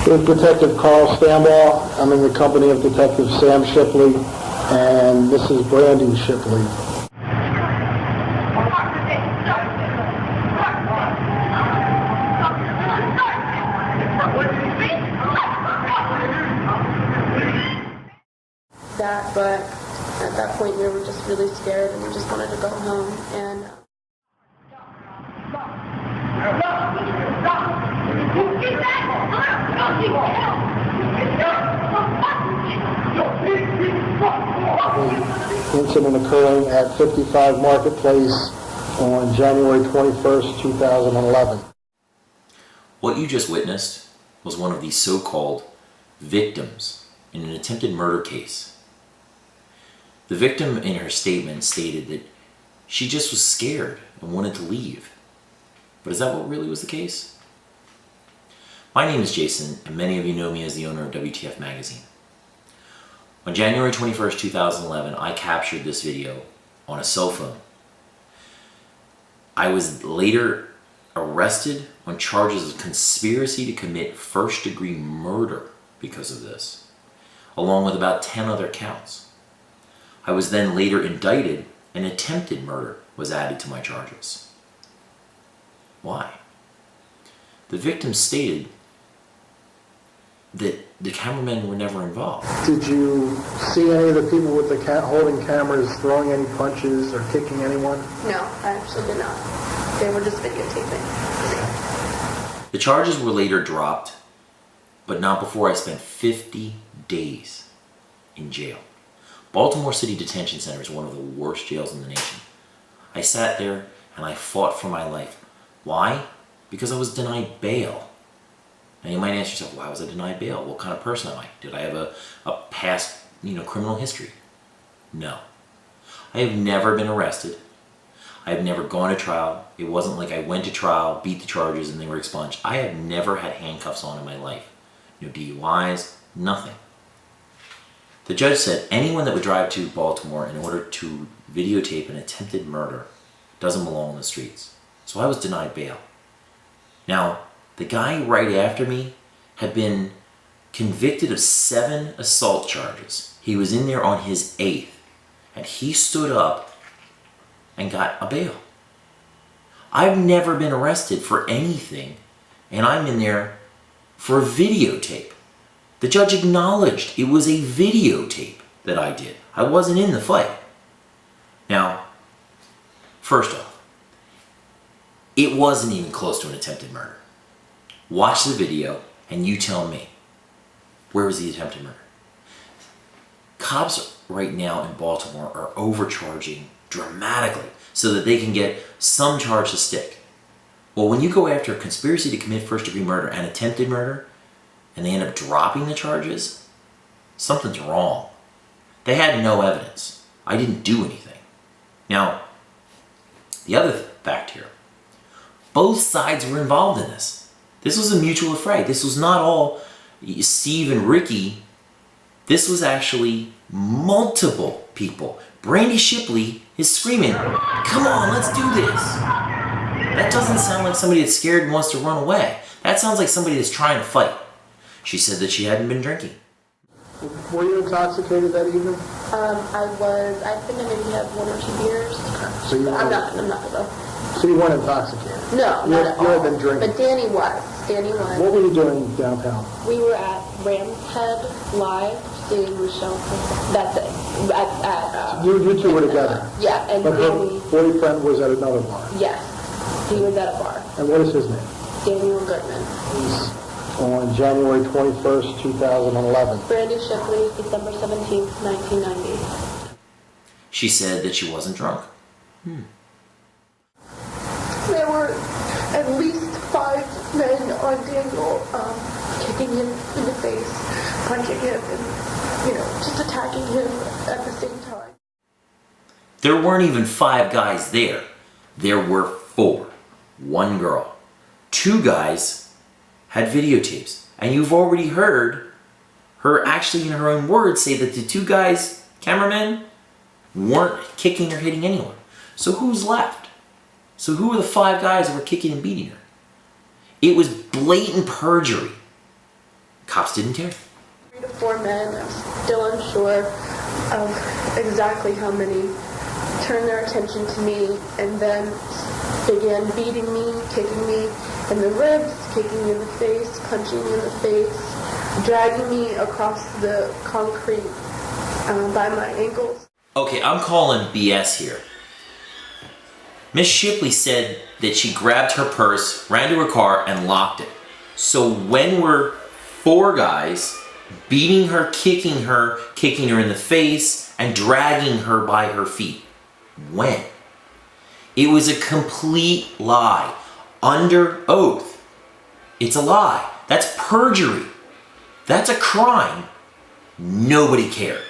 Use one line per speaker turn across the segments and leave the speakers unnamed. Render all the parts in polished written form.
With Detective Carl Stambaugh. I'm in the company of Detective Sam Shipley and Mrs. Brandy Shipley.
But at that point we were just really scared and we just wanted to go home. And
Incident occurring at 55 Marketplace on January 21st, 2011.
What you just witnessed was one of the so-called victims in an attempted murder case. The victim in her statement stated that she just was scared and wanted to leave. But is that what really was the case? My name is Jason, and many of you know me as the owner of WTF Magazine. On January 21st, 2011, I captured this video on a cell phone. I was later arrested on charges of conspiracy to commit first-degree murder because of this, along with about 10 other counts. I was then later indicted, and attempted murder was added to my charges. Why? The victim stated that the cameramen were never involved.
Did you see any of the people with the holding cameras throwing any punches or kicking anyone?
no, I actually did not. They were just videotaping.
The charges were later dropped, but not before I spent 50 days in jail. Baltimore City Detention Center is one of the worst jails in the nation. I sat there and I fought for my life. Why? Because I was denied bail. Now you might ask yourself, why was I denied bail? What kind of person am I? Did I have a past, criminal history? No. I have never been arrested. I have never gone to trial. It wasn't like I went to trial, beat the charges, and they were expunged. I have never had handcuffs on in my life. No DUIs, nothing. The judge said anyone that would drive to Baltimore in order to videotape an attempted murder doesn't belong on the streets. So I was denied bail. Now, the guy right after me had been convicted of 7 assault charges. He was in there on his 8th, and he stood up and got a bail. I've never been arrested for anything, and I'm in there for a videotape. The judge acknowledged it was a videotape that I did. I wasn't in the fight. Now, first off, it wasn't even close to an attempted murder. Watch the video and you tell me, where was the attempted murder? Cops right now in Baltimore are overcharging dramatically so that they can get some charge to stick. Well, when you go after a conspiracy to commit first-degree murder and attempted murder, and they end up dropping the charges, something's wrong. They had no evidence. I didn't do anything. Now, the other fact here, both sides were involved in this. This was a mutual affray. This was not all Steve and Ricky. This was actually multiple people. Brandy Shipley is screaming, "Come on, let's do this." That doesn't sound like somebody that's scared and wants to run away. That sounds like somebody that's trying to fight. She said that she hadn't been drinking.
Were you intoxicated that evening?
I think I maybe had 1 or 2 beers.
So you
I'm not though.
So you weren't intoxicated?
No,
You
not at all.
had been drinking?
But Danny was.
What were you doing downtown?
We were at Ram's Head Live seeing Michelle. That's it.
You two were together?
Yeah, and
But her
Danny,
boyfriend was at another bar?
yes, he was at a bar.
And what is his name?
Daniel Goodman.
He's on January 21st, 2011.
Brandy Shipley, December 17th, 1990.
She said that she wasn't drunk.
There were at least 5 men on Daniel, kicking him in the face, punching him, and, just attacking him at the same time.
There weren't even 5 guys there. There were 4. 1 girl. 2 guys had videotapes. And you've already heard her actually in her own words say that the 2 guys, cameramen, weren't kicking or hitting anyone. So who's left? So who are the 5 guys that were kicking and beating her? It was blatant perjury. Cops didn't care.
3 to 4 men, I'm still unsure of exactly how many, turned their attention to me and then began beating me, kicking me in the ribs, kicking me in the face, punching me in the face, dragging me across the concrete by my ankles.
Okay, I'm calling BS here. Miss Shipley said that she grabbed her purse, ran to her car, and locked it. So when were 4 guys beating her, kicking her in the face, and dragging her by her feet? When? It was a complete lie. Under oath. It's a lie. That's perjury. That's a crime. Nobody cared.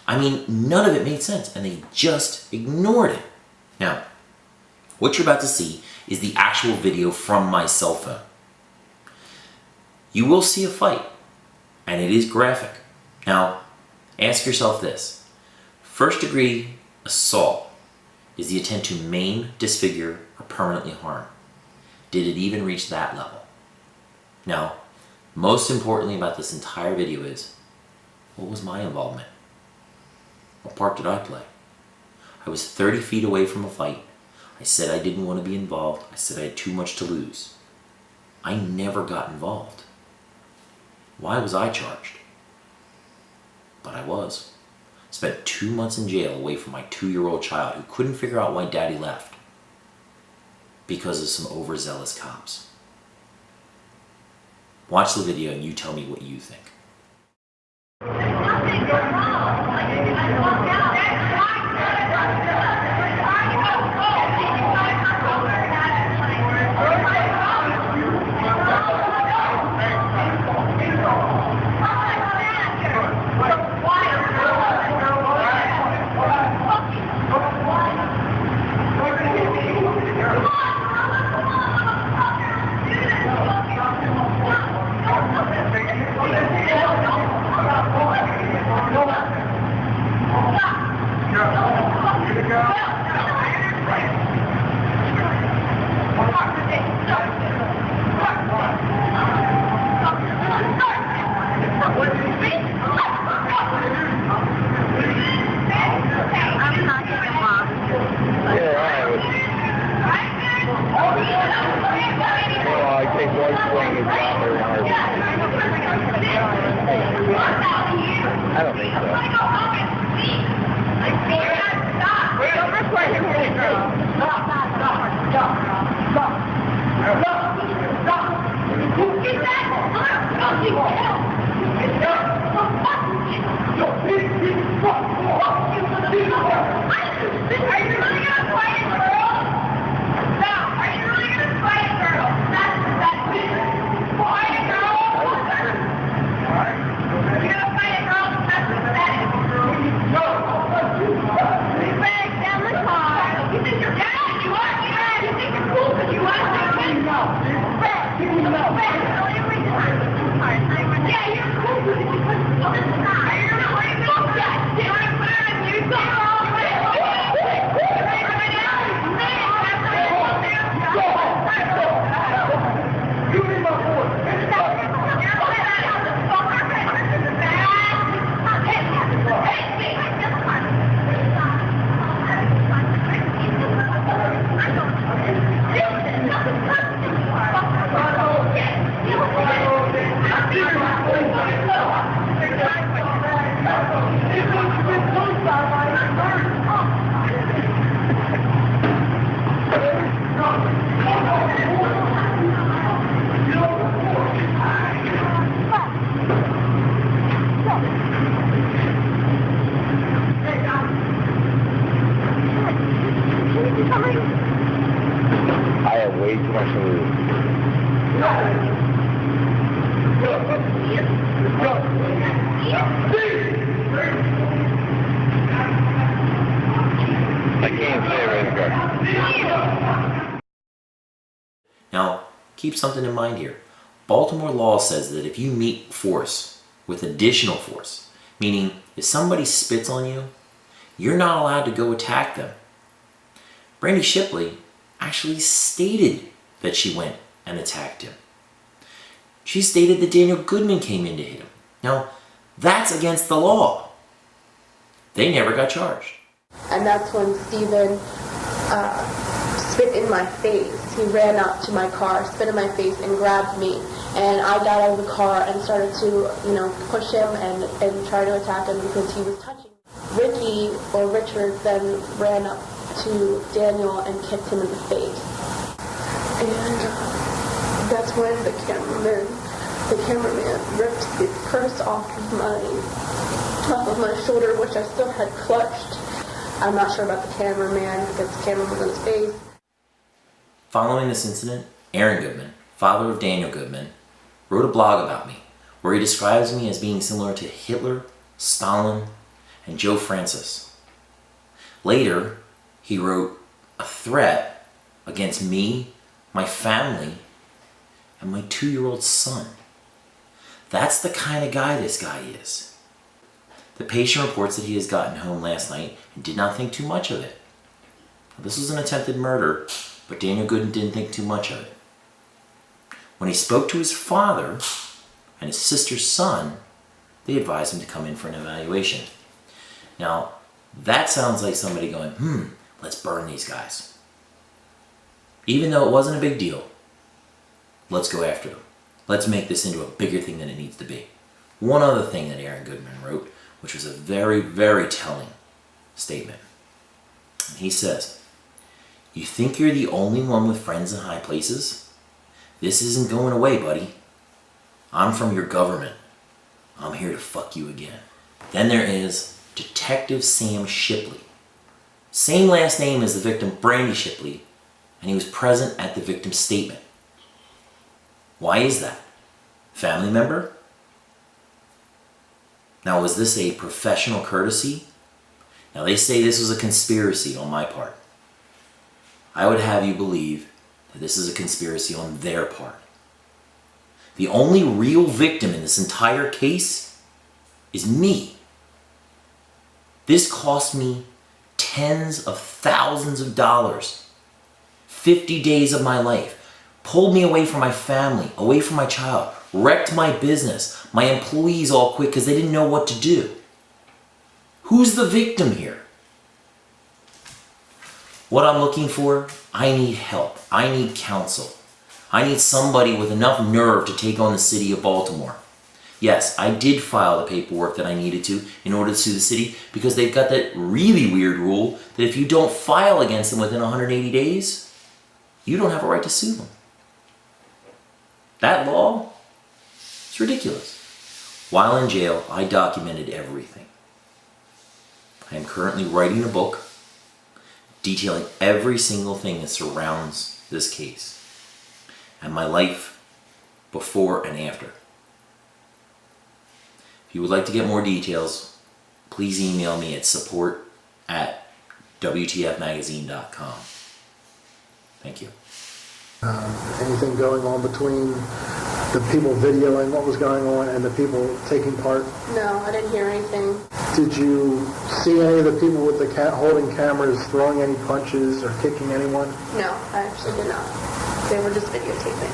I mean, none of it made sense, and they just ignored it. Now, what you're about to see is the actual video from my cell phone. You will see a fight, and it is graphic. Now, ask yourself this. First-degree assault is the intent to maim, disfigure, or permanently harm. Did it even reach that level? Now, most importantly about this entire video is, what was my involvement? What part did I play? I was 30 feet away from a fight. I said I didn't want to be involved. I said I had too much to lose. I never got involved. Why was I charged? But I was. Spent 2 months in jail away from my 2-year-old child who couldn't figure out why daddy left because of some overzealous cops. Watch the video and you tell me what you think.
I don't think so. I have way too much to lose. I can't say race car.
Now, keep something in mind here. Baltimore law says that if you meet force with additional force, meaning if somebody spits on you, you're not allowed to go attack them. Brandy Shipley actually stated that she went and attacked him. She stated that Daniel Goodman came in to hit him. Now, that's against the law. They never got charged.
And that's when Steven spit in my face. He ran up to my car, spit in my face, and grabbed me. And I got out of the car and started to, push him and try to attack him because he was touching me. Ricky, or Richard, then ran up to Daniel and kicked him in the face. And that's when the cameraman ripped the purse off of my shoulder, which I still had clutched. I'm not sure about the cameraman because the camera was in his face.
Following this incident, Aaron Goodman, father of Daniel Goodman, wrote a blog about me where he describes me as being similar to Hitler, Stalin, and Joe Francis. Later, he wrote a threat against me, my family, and my 2-year-old son. That's the kind of guy this guy is. The patient reports that he has gotten home last night and did not think too much of it. This was an attempted murder, but Daniel Goodman didn't think too much of it. When he spoke to his father and his sister's son, they advised him to come in for an evaluation. Now, that sounds like somebody going, let's burn these guys. Even though it wasn't a big deal, let's go after them. Let's make this into a bigger thing than it needs to be. One other thing that Aaron Goodman wrote, which was a very, very telling statement. And he says, "You think you're the only one with friends in high places? This isn't going away, buddy. I'm from your government. I'm here to fuck you again." Then there is Detective Sam Shipley. Same last name as the victim, Brandy Shipley, and he was present at the victim's statement. Why is that? Family member? Now, was this a professional courtesy? Now, they say this was a conspiracy on my part. I would have you believe that this is a conspiracy on their part. The only real victim in this entire case is me. This cost me tens of thousands of dollars, 50 days of my life, pulled me away from my family, away from my child, wrecked my business. My employees all quit because they didn't know what to do. Who's the victim here? What I'm looking for, I need help. I need counsel. I need somebody with enough nerve to take on the city of Baltimore. Yes, I did file the paperwork that I needed to in order to sue the city because they've got that really weird rule that if you don't file against them within 180 days, you don't have a right to sue them. That law is ridiculous. While in jail, I documented everything. I am currently writing a book detailing every single thing that surrounds this case and my life before and after. If you would like to get more details, please email me at support@wtfmagazine.com. Thank you.
Anything going on between the people videoing what was going on and the people taking part?
No, I didn't hear anything.
Did you see any of the people with the holding cameras throwing any punches or kicking anyone?
No, I actually did not. They were just videotaping.